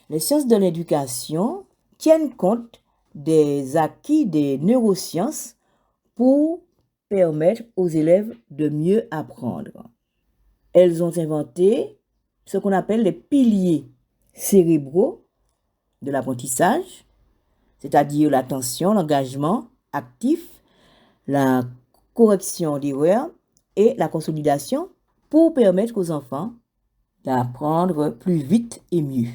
les sciences de l'éducation tiennent compte des acquis des neurosciences pour permettre aux élèves de mieux apprendre. Elles ont inventé ce qu'on appelle les piliers cérébraux de l'apprentissage, c'est-à-dire l'attention, l'engagement actif, la correction d'erreurs et la consolidation pour permettre aux enfants d'apprendre plus vite et mieux.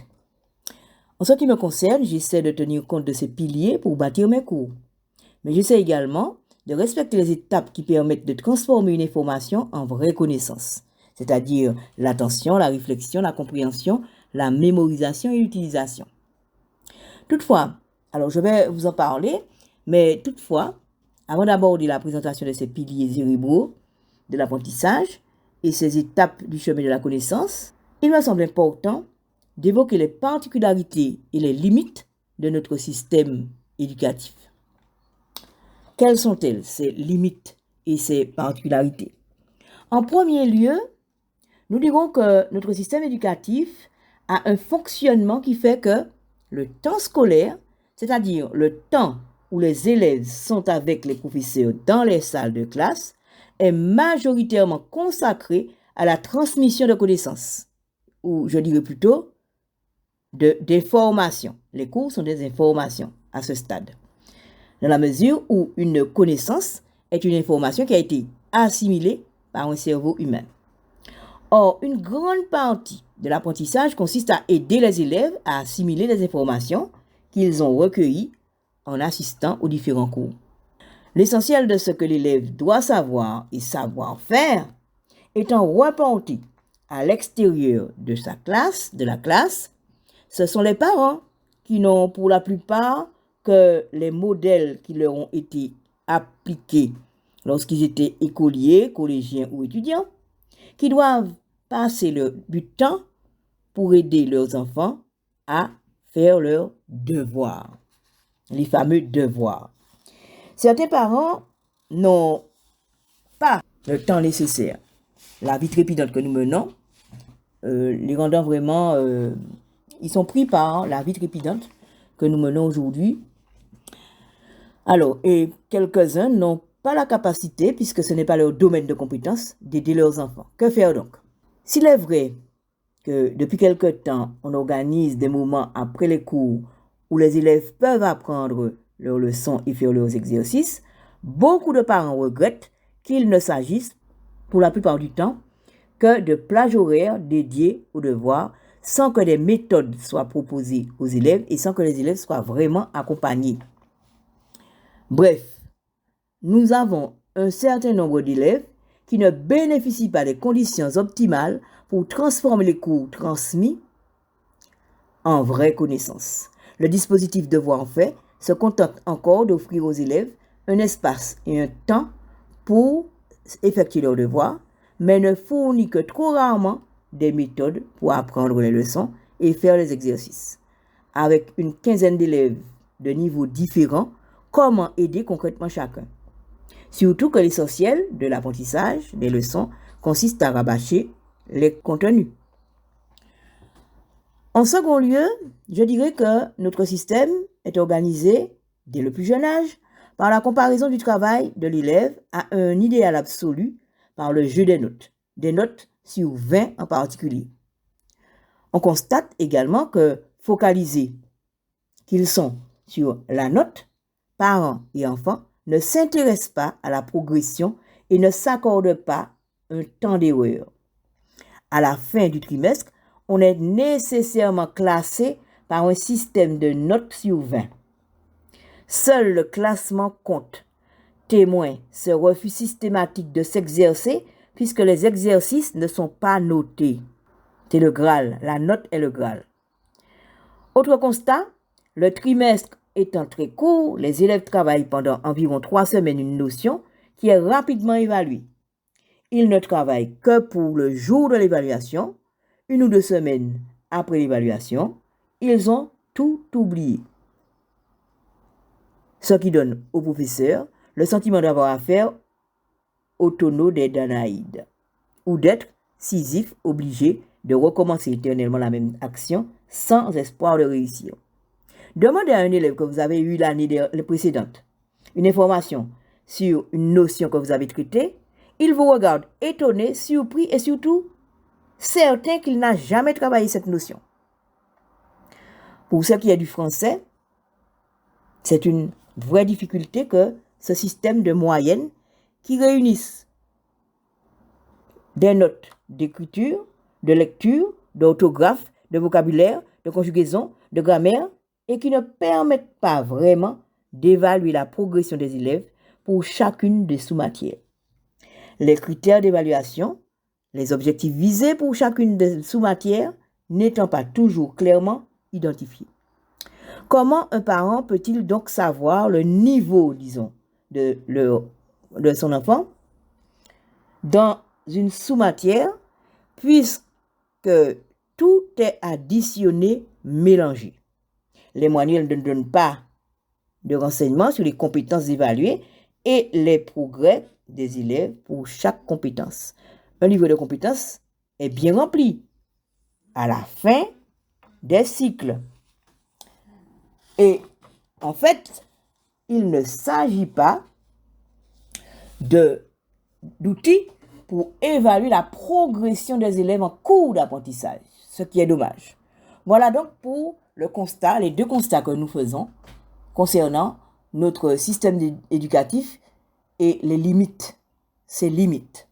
En ce qui me concerne, j'essaie de tenir compte de ces piliers pour bâtir mes cours. Mais j'essaie également de respecter les étapes qui permettent de transformer une information en vraie connaissance, c'est-à-dire l'attention, la réflexion, la compréhension, la mémorisation et l'utilisation. Toutefois, alors je vais vous en parler, mais toutefois, avant d'aborder la présentation de ces piliers cérébraux de l'apprentissage et ces étapes du chemin de la connaissance, il me semble important d'évoquer les particularités et les limites de notre système éducatif. Quelles sont-elles, ces limites et ces particularités? En premier lieu, nous dirons que notre système éducatif a un fonctionnement qui fait que le temps scolaire, c'est-à-dire le temps où les élèves sont avec les professeurs dans les salles de classe, est majoritairement consacré à la transmission de connaissances, ou je dirais plutôt d'informations. Les cours sont des informations à ce stade, dans la mesure où une connaissance est une information qui a été assimilée par un cerveau humain. Or, une grande partie de l'apprentissage consiste à aider les élèves à assimiler les informations qu'ils ont recueillies en assistant aux différents cours. L'essentiel de ce que l'élève doit savoir et savoir faire étant reporté à l'extérieur de sa classe, ce sont les parents qui n'ont pour la plupart que les modèles qui leur ont été appliqués lorsqu'ils étaient écoliers, collégiens ou étudiants, qui doivent passer du temps pour aider leurs enfants à faire leurs devoirs, les fameux devoirs. Certains parents n'ont pas le temps nécessaire. La vie trépidante que nous menons, les rendant vraiment... ils sont pris par la vie trépidante que nous menons aujourd'hui. Alors, et quelques-uns n'ont pas la capacité, puisque ce n'est pas leur domaine de compétence, d'aider leurs enfants. Que faire donc? S'il est vrai que depuis quelque temps, on organise des moments après les cours où les élèves peuvent apprendre leurs leçons et faire leurs exercices, beaucoup de parents regrettent qu'il ne s'agisse, pour la plupart du temps, que de plages horaires dédiées aux devoirs, sans que des méthodes soient proposées aux élèves et sans que les élèves soient vraiment accompagnés. Bref, nous avons un certain nombre d'élèves qui ne bénéficient pas des conditions optimales pour transformer les cours transmis en vraies connaissances. Le dispositif Devoir en fait se contente encore d'offrir aux élèves un espace et un temps pour effectuer leurs devoirs, mais ne fournit que trop rarement des méthodes pour apprendre les leçons et faire les exercices. Avec une quinzaine d'élèves de niveaux différents, comment aider concrètement chacun? Surtout que l'essentiel de l'apprentissage des leçons consiste à rabâcher les contenus. En second lieu, je dirais que notre système est organisé, dès le plus jeune âge, par la comparaison du travail de l'élève à un idéal absolu par le jeu des notes sur 20 en particulier. On constate également que focalisés qu'ils sont sur la note, parents et enfants ne s'intéressent pas à la progression et ne s'accordent pas un temps d'erreur. À la fin du trimestre, on est nécessairement classé par un système de notes sur 20. Seul le classement compte. Témoin ce refus systématique de s'exercer puisque les exercices ne sont pas notés. C'est le Graal, la note est le Graal. Autre constat, le trimestre étant très court, les élèves travaillent pendant environ 3 semaines une notion qui est rapidement évaluée. Ils ne travaillent que pour le jour de l'évaluation. 1 ou 2 semaines après l'évaluation, ils ont tout oublié. Ce qui donne aux professeurs le sentiment d'avoir affaire au tonneau des Danaïdes ou d'être Sisyphe obligé de recommencer éternellement la même action sans espoir de réussir. Demandez à un élève que vous avez eu l'année précédente une information sur une notion que vous avez traitée, il vous regarde étonné, surpris et surtout certain qu'il n'a jamais travaillé cette notion. Pour ce qui est du français, c'est une vraie difficulté que ce système de moyenne qui réunissent des notes d'écriture, de lecture, d'orthographe, de vocabulaire, de conjugaison, de grammaire et qui ne permettent pas vraiment d'évaluer la progression des élèves pour chacune des sous-matières. Les critères d'évaluation, les objectifs visés pour chacune des sous-matières n'étant pas toujours clairement identifiés. Comment un parent peut-il donc savoir le niveau, disons, de son enfant dans une sous-matière puisque tout est additionné, mélangé? Les manuels ne donnent pas de renseignements sur les compétences évaluées et les progrès des élèves pour chaque compétence. Un livre de compétences est bien rempli à la fin des cycles. Et en fait, il ne s'agit pas d'outils pour évaluer la progression des élèves en cours d'apprentissage, ce qui est dommage. Voilà donc pour le constat, les deux constats que nous faisons concernant notre système éducatif et ses limites.